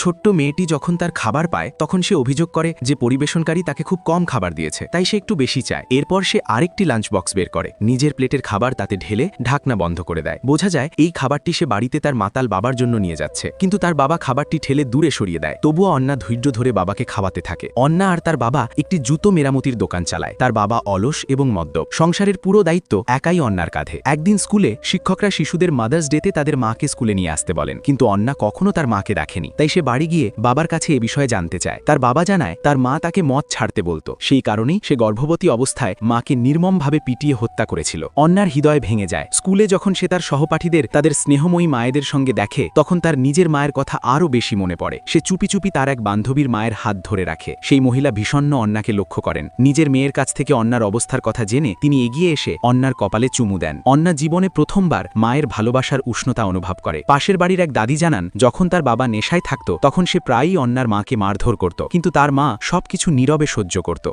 ছোট্ট মেয়েটি যখন তার খাবার পায় তখন সে অভিযোগ করে যে পরিবেশনকারী তাকে খুব কম খাবার দিয়েছে, তাই সে একটু বেশি চায়। এরপর সে আরেকটি লাঞ্চ বক্স বের করে, নিজের প্লেটের খাবার তাতে ঢেলে ঢাকনা বন্ধ করে দেয়। বোঝা যায় এই খাবারটি সে বাড়িতে তার মাতাল বাবার জন্য নিয়ে যাচ্ছে, কিন্তু তার বাবা খাবারটি ঠেলে দূরে সরিয়ে দেয়। তবুও অন্না ধৈর্য ধরে বাবাকে খাওয়াতে থাকে। অন্না আর তার বাবা একটি জুতো মেরামতির দোকান চালায়। তার বাবা অলস এবং মদ্যপ। সংসারের পুরো দায়িত্ব একাই অন্নার কাঁধে। একদিন স্কুলে শিক্ষকরা শিশুদের মাদার্স ডেতে তাদের মাকে স্কুলে নিয়ে আসতে বলেন, কিন্তু অন্না কখনো তার মাকে দেখেনি। তাই সে বাড়ি গিয়ে বাবার কাছে এ বিষয়ে জানতে চায়। তার বাবা জানায় তার মা তাকে মদ ছাড়তে বলতো, সেই কারণেই সে গর্ভবতী অবস্থায় মাকে নির্মমভাবে পিটিয়ে হত্যা করেছিল। অন্নার হৃদয় ভেঙে যায়। স্কুলে যখন সে তার সহপাঠীদের তাদের স্নেহময়ী মায়েদের সঙ্গে দেখে তখন তার নিজের মায়ের কথা আরও বেশি মনে পড়ে। সে চুপি চুপি তার এক বান্ধবীর মায়ের হাত ধরে রাখে। সেই মহিলা ভীষণ অন্নাকে লক্ষ্য করেন। নিজের মেয়ের কাছ থেকে অন্নার অবস্থার কথা জেনে তিনি এগিয়ে এসে অন্নার কপালে চুমু দেন। অন্না জীবনে প্রথমবার মায়ের ভালোবাসার উষ্ণতা অনুভব করে। পাশের বাড়ির এক দাদি জানান, যখন তার বাবা নেশায় থাকত তখন সে প্রায়ই অন্নার মাকে মারধর করত, কিন্তু তার মা সবকিছু নীরবে সহ্য করত।